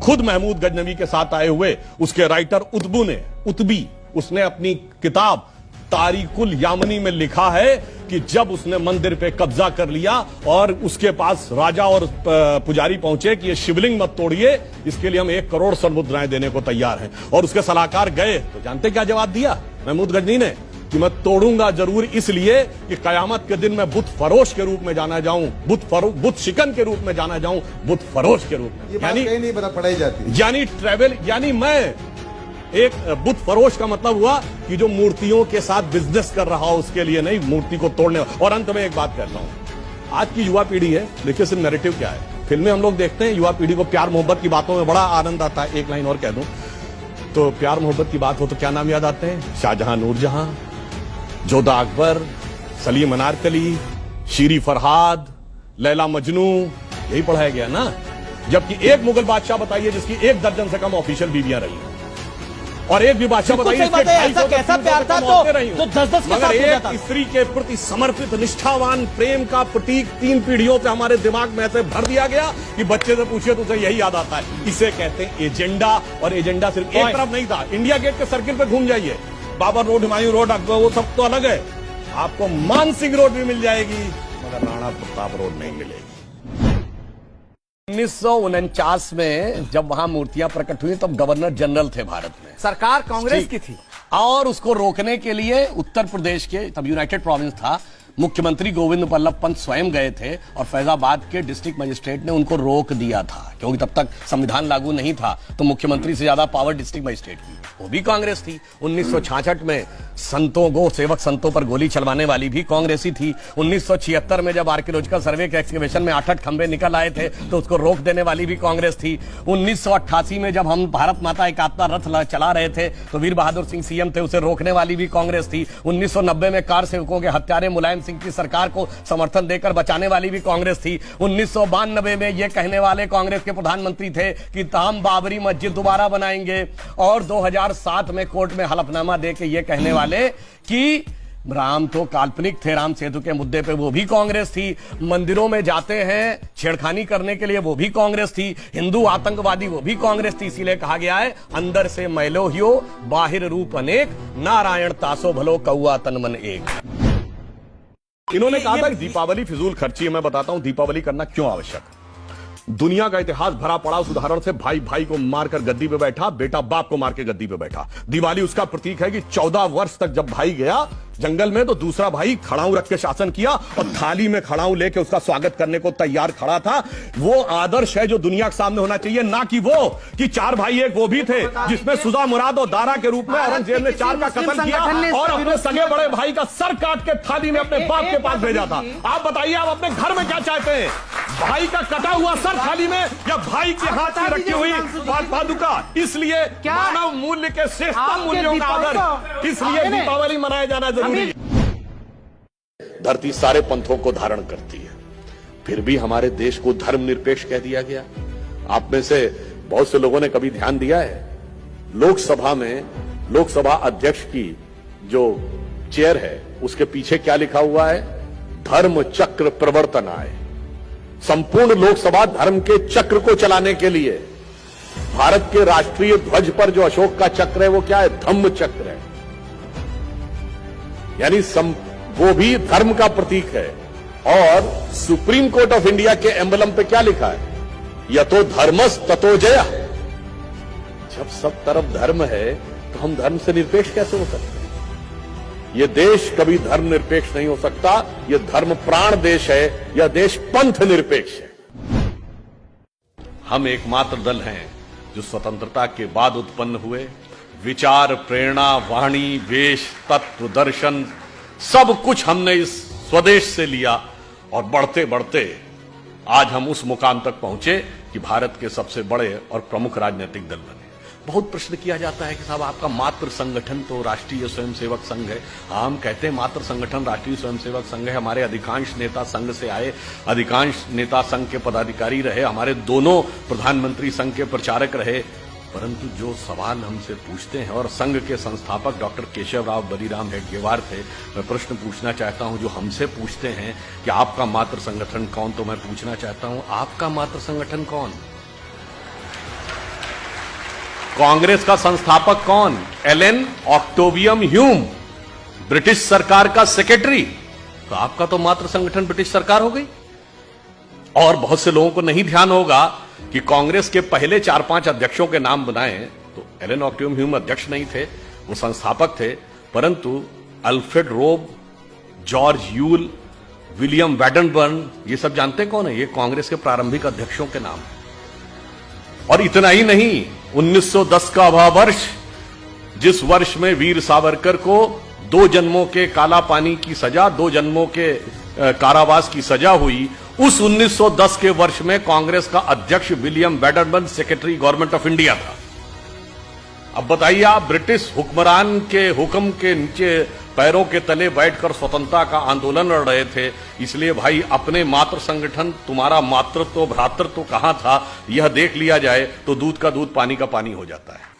खुद महमूद गजनवी के साथ आए हुए उसके राइटर उतबी उसने अपनी किताब तारिकुल यामनी में लिखा है कि जब उसने मंदिर पे कब्जा कर लिया और उसके पास राजा और पुजारी पहुंचे कि ये शिवलिंग मत तोड़िए, इसके लिए हम 1 करोड़ स्वर्ण मुद्राएं देने को तैयार हैं, और उसके सलाहकार गए तो जानते क्या जवाब दिया महमूद गजनी ने कि मैं तोड़ूंगा जरूर इसलिए कि कयामत के दिन मैं बुत फरोश के रूप में जाना जाऊं, बुत शिकन के रूप में जाना जाऊं, बुत फरोश के रूप में। यानी नहीं पता पढ़ाई जाती, यानी ट्रेवल, यानी मैं एक बुत फरोश का मतलब हुआ कि जो मूर्तियों के साथ बिजनेस कर रहा हो उसके लिए नहीं, मूर्ति को तोड़ने। और अंत में एक बात कहता हूं, आज की युवा पीढ़ी है, देखिए सिर्फ नैरेटिव क्या है, फिल्में हम लोग देखते हैं, युवा पीढ़ी को प्यार मोहब्बत की बातों में बड़ा आनंद आता है। एक लाइन और कह दूं तो प्यार मोहब्बत की बात हो तो क्या नाम याद आते हैं? शाहजहां, नूरजहां, जोधा अकबर, सलीम अनारकली, शीरी फरहाद, लैला मजनू, यही पढ़ाया गया ना। जबकि एक मुगल बादशाह बताइए जिसकी 1 दर्जन से कम ऑफिशियल बीवियां रही, और एक भी बादशाह बताइए ऐसा कैसा प्यार था तो 10-10 के साथ एक स्त्री के प्रति समर्पित निष्ठावान प्रेम का प्रतीक 3 पीढ़ियों से हमारे दिमाग में ऐसे भर दिया गया कि बच्चे से पूछिए तो उसे यही याद आता है। इसे कहते हैं एजेंडा, और एजेंडा सिर्फ एक तरफ नहीं था। इंडिया गेट के सर्किल पे घूम जाइए, बाबर रोड, हुमायूं रोड, अकबर, वो सब तो अलग है, आपको मानसिंह रोड भी मिल जाएगी मगर राणा प्रताप रोड नहीं मिलेगी। 1949 में जब वहां मूर्तियां प्रकट हुई तब गवर्नर जनरल थे भारत में, सरकार कांग्रेस की थी, और उसको रोकने के लिए उत्तर प्रदेश के, तब यूनाइटेड प्रोविंस था, मुख्यमंत्री गोविंद बल्लभ पंत स्वयं गए थे और फैजाबाद के डिस्ट्रिक्ट मजिस्ट्रेट ने उनको रोक दिया था, क्योंकि तब तक संविधान लागू नहीं था, तो मुख्यमंत्री से ज्यादा पावर डिस्ट्रिक्ट मजिस्ट्रेट की, वो भी कांग्रेस थी। 1966 में सेवक संतों पर गोली चलवाने वाली भी कांग्रेसी थी। 1976 में जब आर्कियोलॉजिकल सर्वे के एक्सकवेशन में 8 खंबे निकल आए थे तो उसको रोक देने वाली भी कांग्रेस थी। 1988 में जब हम भारत माता एकात्मता रथ चला रहे थे तो वीर बहादुर सिंह सीएम थे, उसे रोकने वाली भी कांग्रेस थी। 1990 में कार सेवकों के हत्यारे मुलायम सिंह की सरकार को समर्थन देकर बचाने वाली भी कांग्रेस थी। 1992 में यह कहने वाले कांग्रेस के प्रधानमंत्री थे कि हम बाबरी मस्जिद दोबारा बनाएंगे, और 2007 में कोर्ट में हलफनामा देके ये कहने वाले कि राम तो काल्पनिक थे, राम सेतु के मुद्दे पे वो भी कांग्रेस थी। मंदिरों में जाते हैं छेड़खानी करने के लिए वो भी कांग्रेस थी। हिंदू आतंकवादी वो भी कांग्रेस थी। इसीलिए कहा गया है अंदर से मैलो हियो बाहिर रूप अनेक, नारायण तासो भलो कौआ तन मन एक। इन्होंने कहा था कि दीपावली फिजूल खर्ची है। मैं बताता हूं दीपावली करना क्यों आवश्यक। दुनिया का इतिहास भरा पड़ा उस उदाहरण से, भाई भाई को मारकर गद्दी पे बैठा, बेटा बाप को मार के गद्दी पे बैठा। दिवाली उसका प्रतीक है कि 14 वर्ष तक जब भाई गया जंगल में तो दूसरा भाई खड़ाऊ रख के शासन किया और थाली में खड़ाऊ लेके उसका स्वागत करने को तैयार खड़ा था। वो आदर्श है जो दुनिया के सामने होना चाहिए, ना कि वो कि 4 भाई एक वो भी थे जिसमें सुजा मुराद और दारा के रूप में औरंगजेब ने 4 का कत्ल किया और अपने सगे बड़े भाई का सर काट के थाली में अपने बाप के पास भेजा था। आप बताइए आप अपने घर में क्या चाहते हैं, भाई का कटा हुआ सर थाली में या भाई के हाथ में रखी हुई पादुका? इसलिए मानव मूल्य के श्रेष्ठतम मूल्यों का आदर, इसलिए दीपावली मनाया जाना जरूरी। धरती सारे पंथों को धारण करती है, फिर भी हमारे देश को धर्मनिरपेक्ष कह दिया गया। आप में से बहुत से लोगों ने कभी ध्यान दिया है लोकसभा में लोकसभा अध्यक्ष की जो चेयर है उसके पीछे क्या लिखा हुआ है? धर्म चक्र प्रवर्तनाय। संपूर्ण लोकसभा धर्म के चक्र को चलाने के लिए भारत के राष्ट्रीय ध्वज पर जो अशोक का चक्र है वो क्या है? धम्म चक्र है, यानी वो भी धर्म का प्रतीक है। और सुप्रीम कोर्ट ऑफ इंडिया के एम्बलम पे क्या लिखा है? यतो धर्मस ततो जया। जब सब तरफ धर्म है तो हम धर्म से निरपेक्ष कैसे हो सकते हैं? यह देश कभी धर्म निरपेक्ष नहीं हो सकता। यह धर्म प्राण देश है, यह देश पंथ निरपेक्ष है। हम एकमात्र दल हैं जो स्वतंत्रता के बाद उत्पन्न हुए। विचार, प्रेरणा, वाणी, वेश, तत्व, दर्शन सब कुछ हमने इस स्वदेश से लिया और बढ़ते बढ़ते आज हम उस मुकाम तक पहुंचे कि भारत के सबसे बड़े और प्रमुख राजनीतिक दल बने। बहुत प्रश्न किया जाता है कि साहब आपका मात्र संगठन तो राष्ट्रीय स्वयंसेवक संघ है। हम कहते हैं मात्र संगठन राष्ट्रीय स्वयंसेवक संघ है। हमारे अधिकांश नेता संघ से आए, अधिकांश नेता संघ के पदाधिकारी रहे, हमारे दोनों प्रधानमंत्री संघ के प्रचारक रहे। परंतु जो सवाल हमसे पूछते हैं, और संघ के संस्थापक डॉक्टर केशवराव बलीराम हेडगेवार थे, मैं प्रश्न पूछना चाहता हूं जो हमसे पूछते हैं कि आपका मात्र संगठन कौन, तो मैं पूछना चाहता हूं आपका मात्र संगठन कौन? कांग्रेस का संस्थापक कौन? एलन ऑक्टेवियम ह्यूम, ब्रिटिश सरकार का सेक्रेटरी। तो आपका तो मात्र संगठन ब्रिटिश सरकार हो गई। और बहुत से लोगों को नहीं ध्यान होगा कि कांग्रेस के पहले 4-5 अध्यक्षों के नाम बनाए तो एलन ऑक्टेवियम ह्यूम अध्यक्ष नहीं थे, वो संस्थापक थे, परंतु अल्फ्रेड रोब, जॉर्ज यूल, विलियम वैडनबर्न, ये सब जानते कौन है? ये कांग्रेस के प्रारंभिक अध्यक्षों के नाम है। और इतना ही नहीं, 1910 का वह वर्ष जिस वर्ष में वीर सावरकर को 2 जन्मों के काला पानी की सजा, 2 जन्मों के कारावास की सजा हुई, उस 1910 के वर्ष में कांग्रेस का अध्यक्ष William Wedderburn secretary government of India था। अब बताइए, आप ब्रिटिश हुक्मरान के हुक्म के नीचे पैरों के तले बैठकर स्वतंत्रता का आंदोलन लड़ रहे थे। इसलिए भाई, अपने मातृ संगठन, तुम्हारा मातृत्व भ्रातृत्व कहां था, यह देख लिया जाए तो दूध का दूध पानी का पानी हो जाता है।